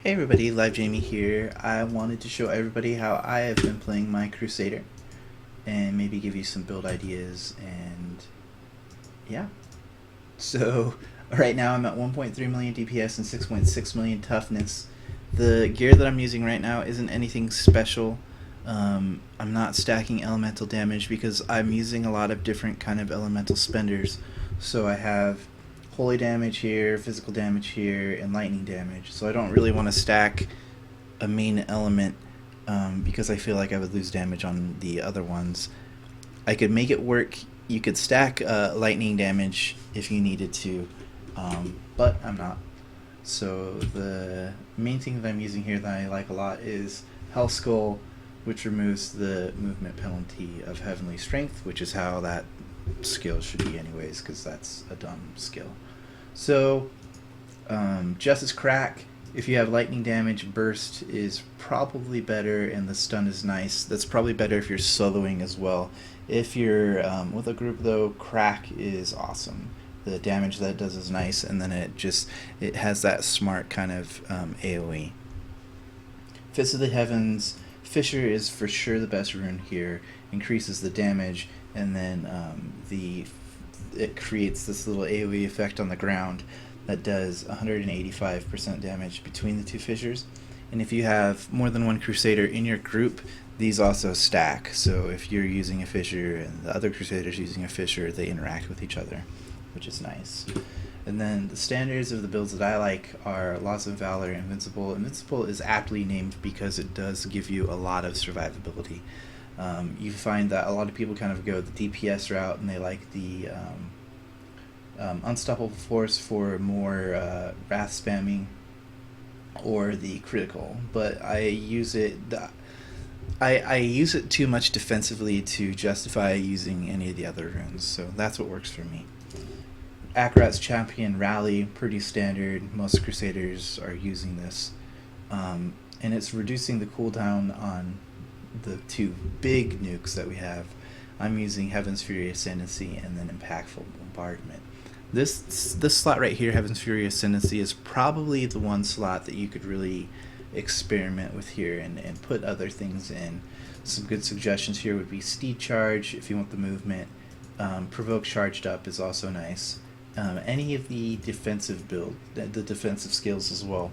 Hey everybody, Live Jamie here. I wanted to show everybody how I have been playing my Crusader and maybe give you some build ideas and yeah. So right now I'm at 1.3 million DPS and 6.6 million toughness. The gear that I'm using right now isn't anything special. I'm not stacking elemental damage because I'm using a lot of different kind of elemental spenders. So I have holy damage here, physical damage here, and lightning damage. So I don't really want to stack a main element because I feel like I would lose damage on the other ones. I could make it work. You could stack lightning damage if you needed to, but I'm not. So the main thing that I'm using here that I like a lot is Hell Skull, which removes the movement penalty of Heavenly Strength, which is how that skill should be anyways, because that's a dumb skill. So Justice Crack, if you have lightning damage, Burst is probably better, and the stun is nice. That's probably better if you're soloing as well. If you're with a group though, Crack is awesome. The damage that it does is nice, and then it has that smart kind of AoE. Fist of the Heavens, Fissure is for sure the best rune here. Increases the damage, and then it creates this little AoE effect on the ground that does 185% damage between the two fissures. And if you have more than one Crusader in your group, these also stack. So if you're using a fissure and the other Crusader's using a fissure, they interact with each other, which is nice. And then the standards of the builds that I like are Loss of Valor, Invincible. Invincible is aptly named because it does give you a lot of survivability. You find that a lot of people kind of go the DPS route, and they like the Unstoppable Force for more wrath spamming, or the critical. But I use it. I use it too much defensively to justify using any of the other runes, so that's what works for me. Akarat's Champion Rally, pretty standard. Most Crusaders are using this, and it's reducing the cooldown on the two big nukes that we have. I'm using Heaven's Fury Ascendancy and then Impactful Bombardment. This slot right here, Heaven's Fury Ascendancy, is probably the one slot that you could really experiment with here and put other things in. Some good suggestions here would be Steed Charge if you want the movement. Provoke Charged Up is also nice. Any of the defensive the defensive skills as well.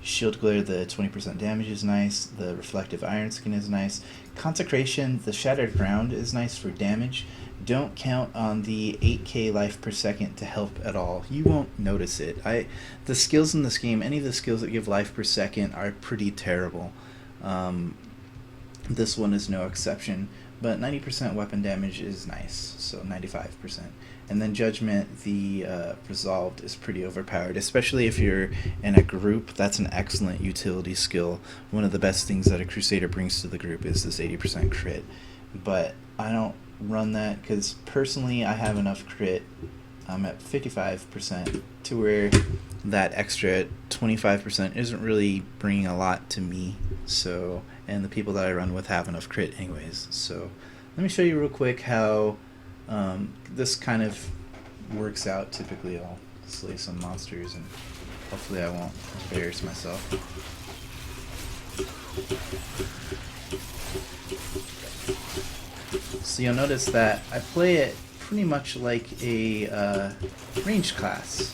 Shield Glare, the 20% damage is nice. The Reflective Iron Skin is nice. Consecration, the Shattered Ground is nice for damage. Don't count on the 8k life per second to help at all. You won't notice it. The skills in this game, any of the skills that give life per second are pretty terrible. This one is no exception. But 90% weapon damage is nice, so 95%. And then Judgment, the Resolved, is pretty overpowered, especially if you're in a group. That's an excellent utility skill. One of the best things that a Crusader brings to the group is this 80% crit. But I don't run that because personally I have enough crit. I'm at 55% to where that extra 25% isn't really bringing a lot to me. So, and the people that I run with have enough crit anyways. So let me show you real quick how this kind of works out. Typically I'll slay some monsters and hopefully I won't embarrass myself. So you'll notice that I play it pretty much like a ranged class,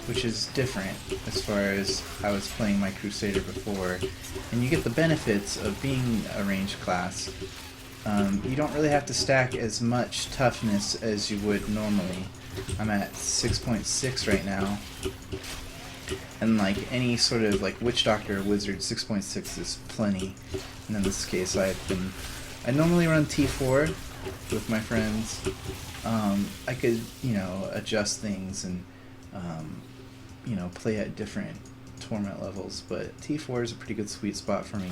which is different as far as I was playing my Crusader before. And you get the benefits of being a ranged class. You don't really have to stack as much toughness as you would normally. I'm at 6.6 right now. And like any sort of like Witch Doctor or Wizard, 6.6 is plenty. And in this case I normally run T4 with my friends. I could, adjust things and, play at different torment levels, but T4 is a pretty good sweet spot for me,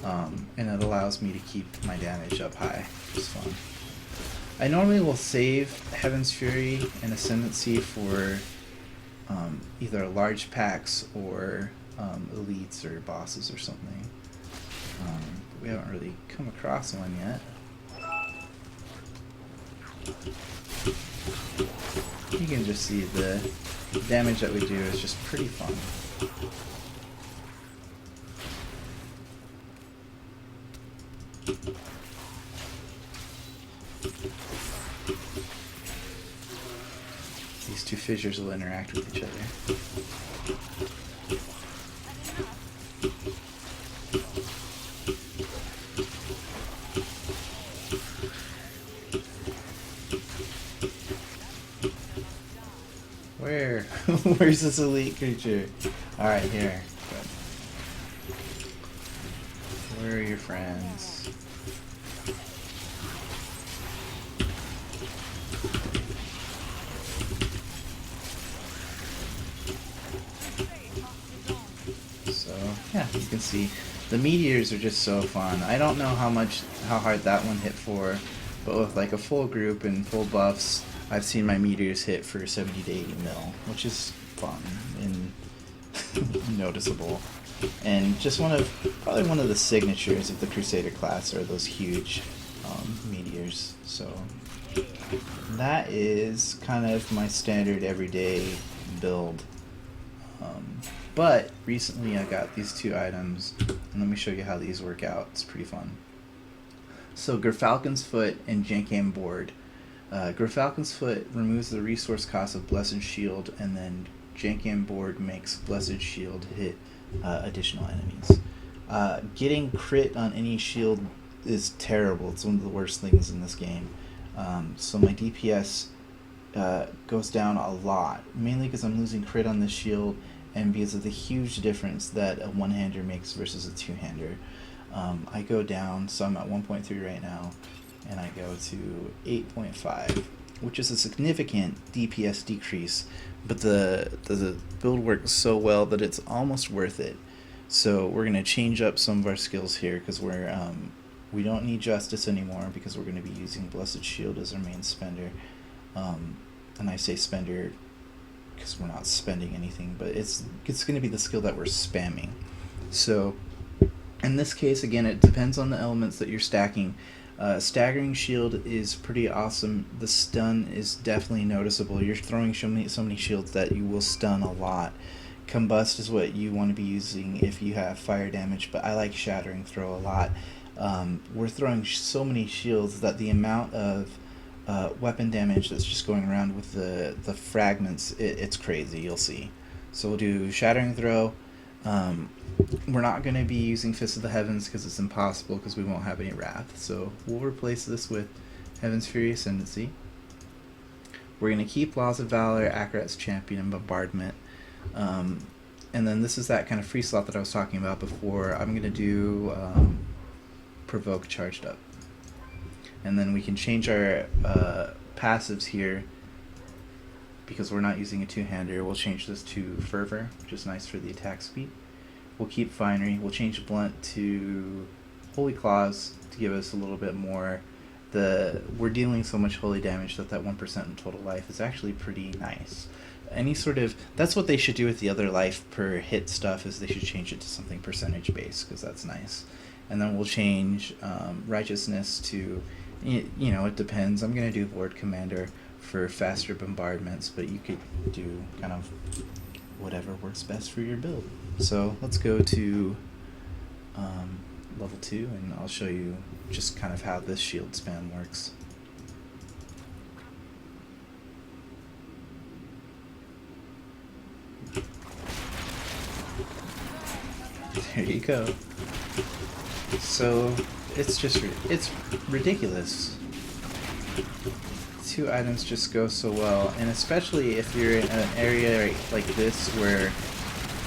and it allows me to keep my damage up high, which is fun. I normally will save Heaven's Fury and Ascendancy for either large packs or elites or bosses or something. But we haven't really come across one yet. You can just see the damage that we do is just pretty fun. These two fissures will interact with each other. Where? Where's this elite creature? Alright, here. Good. Where are your friends? So, yeah, you can see the meteors are just so fun. I don't know how hard that one hit for, but with like a full group and full buffs, I've seen my meteors hit for 70 to 80 mil, which is fun and noticeable. And just probably one of the signatures of the Crusader class are those huge meteors. So that is kind of my standard everyday build. But recently I got these two items, and let me show you how these work out. It's pretty fun. So Gyrfalcon's Foote and Jekangbord. Gyrfalcon's Foote removes the resource cost of Blessed Shield, and then Jekangbord makes Blessed Shield hit additional enemies. Getting crit on any shield is terrible. It's one of the worst things in this game. So my DPS goes down a lot, mainly because I'm losing crit on this shield and because of the huge difference that a one-hander makes versus a two-hander. I go down, so I'm at 1.3 right now, and I go to 8.5, which is a significant DPS decrease, but the build works so well that it's almost worth it. So we're going to change up some of our skills here, because we don't need Justice anymore, because we're going to be using Blessed Shield as our main spender. And I say spender because we're not spending anything, but it's going to be the skill that we're spamming. So in this case, again, it depends on the elements that you're stacking. Staggering Shield is pretty awesome. The stun is definitely noticeable. You're throwing so many shields that you will stun a lot. Combust is what you want to be using if you have fire damage, but I like Shattering Throw a lot. We're throwing so many shields that the amount of weapon damage that's just going around with the fragments, it's crazy, you'll see. So we'll do Shattering Throw. We're not going to be using Fist of the Heavens because it's impossible, because we won't have any Wrath. So we'll replace this with Heaven's Fury Ascendancy. We're going to keep Laws of Valor, Akarat's Champion, and Bombardment. And then this is that kind of free slot that I was talking about before. I'm going to do Provoke Charged Up. And then we can change our passives here, because we're not using a two-hander. We'll change this to Fervor, which is nice for the attack speed. We'll keep Finery. We'll change Blunt to Holy Claws to give us a little bit more. We're dealing so much holy damage that 1% in total life is actually pretty nice. That's what they should do with the other life per hit stuff, is they should change it to something percentage based, because that's nice. And then we'll change Righteousness to, it depends. I'm going to do Lord Commander for faster bombardments, but you could do kind of whatever works best for your build. So let's go to level 2, and I'll show you just kind of how this shield spam works. There you go. So it's ridiculous. Two items just go so well, and especially if you're in an area like this where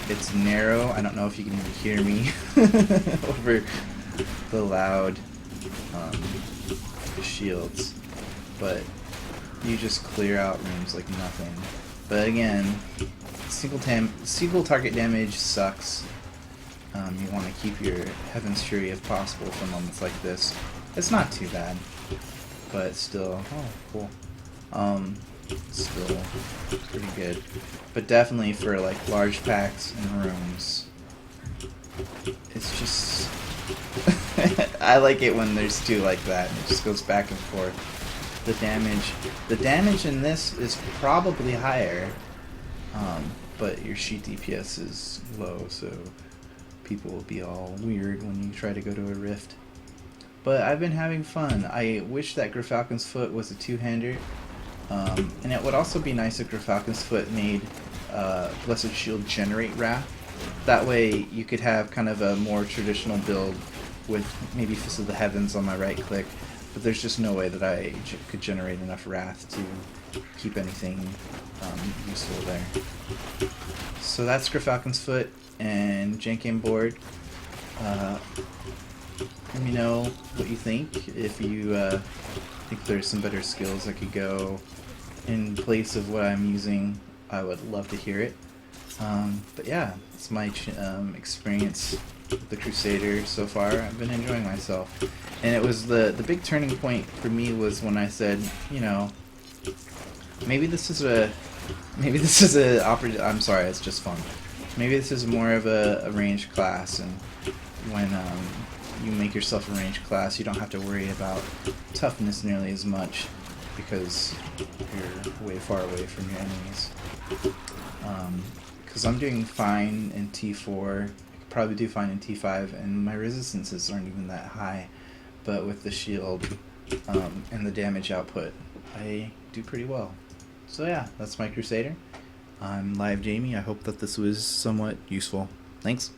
it's narrow. I don't know if you can even hear me over the loud shields, but you just clear out rooms like nothing. But again, single target damage sucks. You want to keep your Heaven's Fury if possible for moments like this. It's not too bad, but still, oh cool. Still pretty good. But definitely for like large packs and rooms, it's just I like it when there's two like that, and it just goes back and forth. The damage in this is probably higher, but your sheet DPS is low, so people will be all weird when you try to go to a rift. but I've been having fun. I wish that Gyrfalcon's Foot was a two-hander, and it would also be nice if Gyrfalcon's Foot made Blessed Shield generate Wrath. That way you could have kind of a more traditional build with maybe Fist of the Heavens on my right click, but there's just no way that I could generate enough Wrath to keep anything useful there. So that's Gyrfalcon's Foot and Jekangbord. Let me know what you think. If you think there's some better skills that could go in place of what I'm using, I would love to hear it. But yeah, it's my experience with the Crusader so far. I've been enjoying myself, and it was the big turning point for me was when I said, you know, maybe this is a I'm sorry, it's just fun. Maybe this is more of a ranged class, and when you make yourself a ranged class, you don't have to worry about toughness nearly as much because you're way far away from your enemies. Because I'm doing fine in T4, I could probably do fine in T5, and my resistances aren't even that high, but with the shield and the damage output, I do pretty well. So yeah, that's my Crusader. I'm Live Jamie. I hope that this was somewhat useful. Thanks.